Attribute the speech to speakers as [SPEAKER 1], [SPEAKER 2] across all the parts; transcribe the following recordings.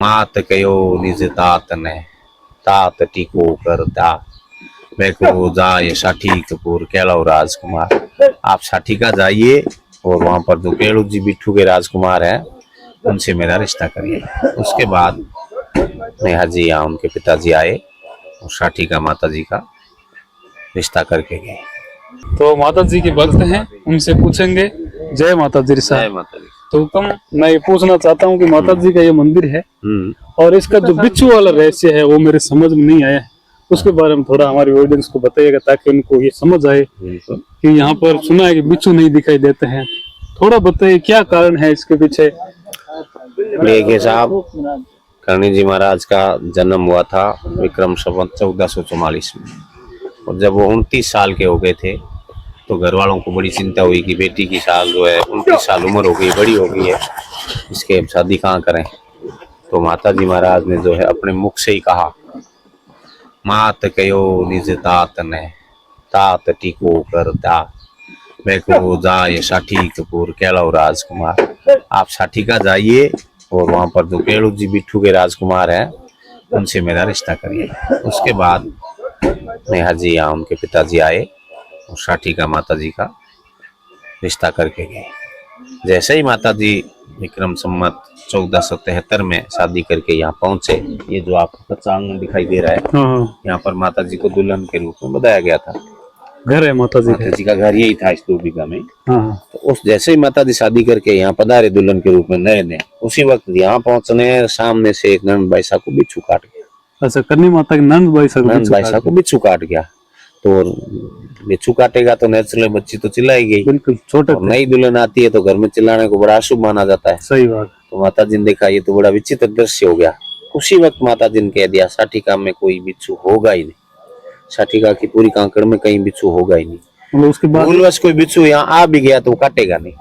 [SPEAKER 1] मात कयो निज तात ने तात टीको कर दा को जाए साठी कपूर केलव राजकुमार। आप साठी का जाइए और वहां पर जो केलू जी बिट्ठू के राजकुमार हैं उनसे मेरा रिश्ता करिए। उसके बाद नेहा जी या उनके पिताजी आए और साठी का माता जी का रिश्ता करके गए।
[SPEAKER 2] तो माता जी के भक्त हैं, उनसे पूछेंगे। जय माता दी
[SPEAKER 1] जय
[SPEAKER 2] साहब।
[SPEAKER 1] माता दी।
[SPEAKER 2] तो मैं ये पूछना चाहता हूँ कि माता जी का ये मंदिर है और इसका जो बिच्छू वाला रहस्य है वो मेरे समझ में नहीं आया है, उसके बारे में थोड़ा हमारी ऑडियंस को बताइएगा ताकि उनको ये समझ आए कि यहाँ पर सुना है कि बिच्छू नहीं दिखाई देते हैं। थोड़ा बताइए क्या कारण है इसके पीछे।
[SPEAKER 1] देखिए साहब, करणी जी महाराज का जन्म हुआ था विक्रम संवत 1444 में, और जब वो 29 साल के हो गए थे तो घर वालों को बड़ी चिंता हुई कि बेटी की साल जो है 29 साल उम्र हो गई, बड़ी हो गई है, इसके अब शादी कहाँ करें। तो माता जी महाराज ने जो है अपने मुख से ही कहा, मात कयो निज तात ने तात टीको कर दा को जाए साठी कपूर केलव राजकुमार। आप साठी का जाइए और वहां पर जो केलू जी बिट्ठू के राजकुमार हैं उनसे मेरा रिश्ता करिए। उसके बाद नेहा जी या उनके पिताजी आए और साठी का माता जी का रिश्ता करके गए। जैसे ही माता जी विक्रम संवत 1473 में शादी करके यहाँ पहुंचे, ये जो आपको कच्चा आंगन दिखाई दे रहा है, यहाँ पर माता जी को दुल्हन के रूप में बताया गया था।
[SPEAKER 2] घर है माता
[SPEAKER 1] जी का घर यही था इस दूरबिघा में।
[SPEAKER 2] हाँ।
[SPEAKER 1] तो उस जैसे ही माता जी शादी करके यहाँ पधारे दुल्हन के रूप में नए नए, उसी वक्त यहाँ पहुंचने सामने से एक नंद बाईसा को बिच्छू काट गया।
[SPEAKER 2] अच्छा, करनी माता के नंद बाईसा
[SPEAKER 1] को बिच्छू काट गया। तो बिच्छू काटेगा तो नेचुरल बच्ची तो चिल्लाएगी,
[SPEAKER 2] बिल्कुल छोटे।
[SPEAKER 1] नई दुल्हन आती है तो घर में चिल्लाने को बड़ा अशुभ माना जाता है।
[SPEAKER 2] सही बात।
[SPEAKER 1] तो माता जी ने देखा ये तो बड़ा विचित्र दृश्य हो गया। उसी वक्त माता जी ने कह दिया साठिका में कोई बिच्छू होगा ही नहीं, साठिका की पूरी कांकड़ में कहीं बिच्छू होगा ही नहीं।
[SPEAKER 2] उसके बाद
[SPEAKER 1] भूलवश कोई बिच्छू यहाँ आ भी गया तो वो काटेगा नहीं,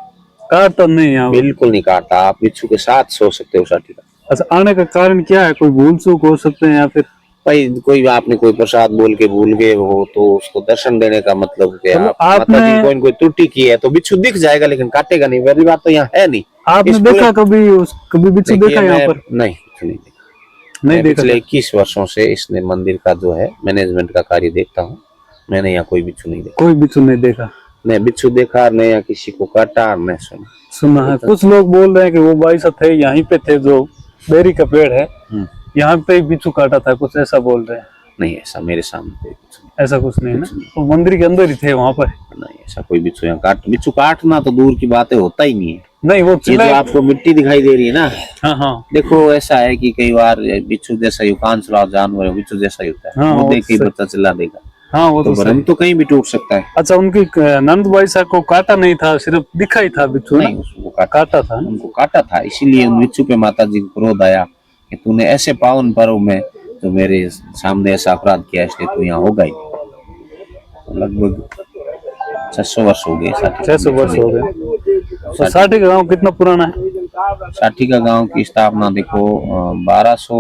[SPEAKER 2] काटता नहीं, यहाँ
[SPEAKER 1] बिल्कुल नहीं काटता। आप बिच्छू के साथ सो सकते हो साठिका।
[SPEAKER 2] अच्छा, आने का कारण क्या है? कोई भूल चूक हो सकते हैं या फिर
[SPEAKER 1] भाई कोई आपने कोई प्रसाद बोल के भूल गए हो तो उसको दर्शन देने का मतलब क्या? माता जी को कोई त्रुटि की है तो बिच्छू दिख जाएगा लेकिन काटेगा नहीं। मेरी बात तो यहाँ है नहीं।
[SPEAKER 2] आपने देखा कभी बिच्छू देखा यहाँ पर?
[SPEAKER 1] नहीं, नहीं देखा। नहीं देखा। पिछले 21 वर्षों से इस मंदिर का जो है मैनेजमेंट का कार्य देखता हूँ, मैंने यहाँ कोई बिच्छू नहीं देखा।
[SPEAKER 2] कोई बिच्छू नहीं देखा? नहीं
[SPEAKER 1] बिच्छू देखा, नहीं या किसी को काटा, नहीं
[SPEAKER 2] सुना है। कुछ लोग बोल रहे हैं कि वो भाई साहब थे यहीं पे थे, जो बेरी का पेड़ है यहाँ पे बिच्छू काटा था, कुछ ऐसा बोल रहे हैं।
[SPEAKER 1] नहीं, ऐसा मेरे सामने
[SPEAKER 2] ऐसा कुछ नहीं है ना। तो मंदिर के अंदर ही थे वहाँ पर?
[SPEAKER 1] नहीं, ऐसा कोई बिच्छू यहाँ बिच्छू काटना तो दूर की बात है, होता ही नहीं है।
[SPEAKER 2] नहीं, वो
[SPEAKER 1] जो आपको मिट्टी दिखाई दे रही है ना,
[SPEAKER 2] हाँ हाँ,
[SPEAKER 1] देखो ऐसा है कि कई बार बिच्छू जैसा ही कान चलाओ जानवर है, बिच्छू जैसा ही होता है।
[SPEAKER 2] हाँ,
[SPEAKER 1] वो देख के बच्चा चिल्ला देगा।
[SPEAKER 2] हाँ, वो
[SPEAKER 1] तो भ्रम तो कहीं भी टूट सकता है।
[SPEAKER 2] अच्छा, उनकी नंद बाईसा को काटा नहीं था, सिर्फ दिखा ही था बिच्छू?
[SPEAKER 1] नहीं, उसको काटा था,
[SPEAKER 2] उनको
[SPEAKER 1] काटा था। इसीलिए उन बिच्छू पे माता जी को क्रोध आया कि तूने ऐसे पावन पर्व में तो मेरे सामने ऐसा अपराध किया, इसलिए तू यहाँ होगा ही। लगभग 600 वर्ष हो गए।
[SPEAKER 2] 600 वर्ष हो गए। तो साठी का गाँव कितना पुराना है?
[SPEAKER 1] साठी का गाँव की स्थापना देखो 1200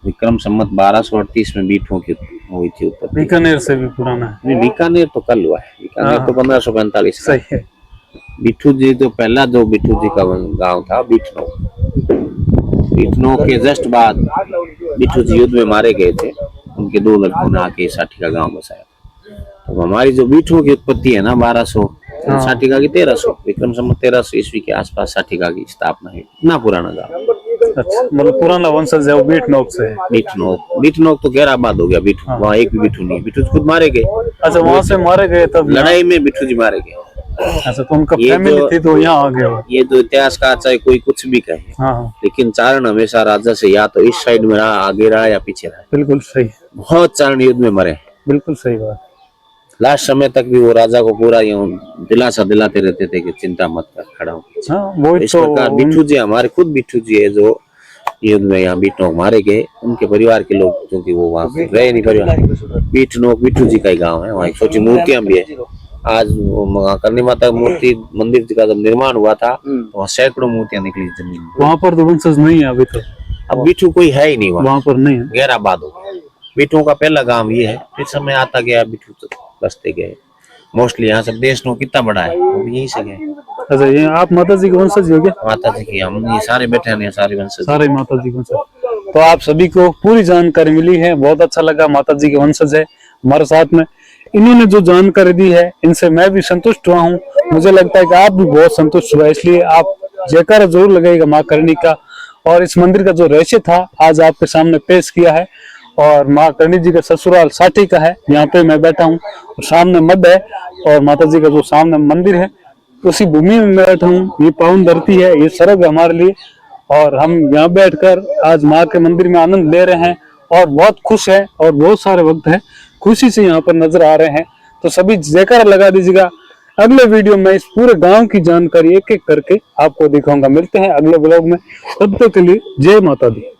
[SPEAKER 1] विक्रम संवत 1238 में बीटों की हुई थी। उत्तर
[SPEAKER 2] बीकानेर से भी पुराना है?
[SPEAKER 1] नहीं, बीकानेर तो कल हुआ है, बीकानेर तो 1545।
[SPEAKER 2] सही है।
[SPEAKER 1] बिट्ठू जी तो पहला जो बिट्ठू जी का गांव था बीटनो, बीटनो के जस्ट बाद बिट्ठू जी युद्ध में मारे गए थे, उनके 2 लड़कों ने आके साठी का गांव बसाया। तो हमारी जो बिट्ठू की उत्पत्ति है ना 1200, साठिका की 1300, विक्रम संवत 1300 ईस्वी के आसपास साठिका की स्थापना है। इतना पुराना गाँव।
[SPEAKER 2] अच्छा, मतलब पुराना वंशज है वो बीटनोक से है?
[SPEAKER 1] बीटनोक तो गैराबाद हो गया। बिट्ठू वहाँ एक भी बिट्ठू नहीं, बिट्ठू खुद मारे गए।
[SPEAKER 2] अच्छा, वहाँ से मारे गए तब
[SPEAKER 1] लड़ाई में बिट्ठू जी मारे गए।
[SPEAKER 2] अच्छा, तो उनका फैमिली थी तो यहाँ आ गए।
[SPEAKER 1] ये जो इतिहास का चाहे कोई कुछ भी कहे, लेकिन चारण हमेशा राजा से या तो इस साइड में रहा, आगे रहा या पीछे रहा। बिल्कुल सही। बहुत चारण युद्ध में मरे। बिल्कुल सही बात। लास्ट समय तक भी वो राजा को पूरा दिलासा दिलाते रहते थे कि चिंता मत कर, खड़ा हूँ। इस प्रकार बिट्ठू जी, हमारे खुद बिट्ठू जी है जो युद्ध में यहाँ बीटनोक मारे गए, उनके परिवार के लोग, क्योंकि वो वहाँ रहे नहीं परिवार। बीटनोक बिट्ठू जी का ही गाँव है, वहाँ एक छोटी मूर्तियां भी है। आज करनी माता मूर्ति मंदिर का जब निर्माण हुआ था तो वहाँ सैकड़ों मूर्तियां निकली जमीन में। वहाँ पर तो वंशज नहीं है अभी तो, अब बिट्ठू कोई है ही नहीं वहाँ पर, नहीं है। गैराबाद हो गया। बिट्ठू का पहला गांव ये है, फिर समय आता गया बिट्ठू बसते गए। मोस्टली यहाँ सब देश नो कितना बड़ा है वो भी यही से गए।
[SPEAKER 2] अच्छा, ये आप माता जी के वंशज हो क्या?
[SPEAKER 1] माता जी की हम ये सारे बैठे हैं सारे वंशज।
[SPEAKER 2] सारे माता जी के वंशज। तो आप सभी को पूरी जानकारी मिली है, बहुत अच्छा लगा। माता जी के वंशज है हमारे साथ में, इन्होंने जो जानकारी दी है इनसे मैं भी संतुष्ट हुआ हूँ। मुझे लगता है कि आप भी बहुत संतुष्ट हुआ, इसलिए आप जयकारा जरूर लगाइएगा माँ करणी का। और इस मंदिर का जो रहस्य था आज आपके सामने पेश किया है। और माँ करणी जी का ससुराल साठी का है, यहाँ पे मैं बैठा हूँ, सामने मड है और माता जी का जो सामने मंदिर है उसी भूमि में मैं बैठा हूँ। ये पावन धरती है, ये स्वर्ग है हमारे लिए, और हम यहाँ बैठकर आज माँ के मंदिर में आनंद ले रहे हैं और बहुत खुश है। और बहुत सारे भक्त हैं खुशी से यहाँ पर नजर आ रहे हैं। तो सभी जयकारा लगा दीजिएगा। अगले वीडियो में इस पूरे गांव की जानकारी एक एक करके आपको दिखाऊंगा। मिलते हैं अगले ब्लॉग में, तब तक के लिए जय माता दी।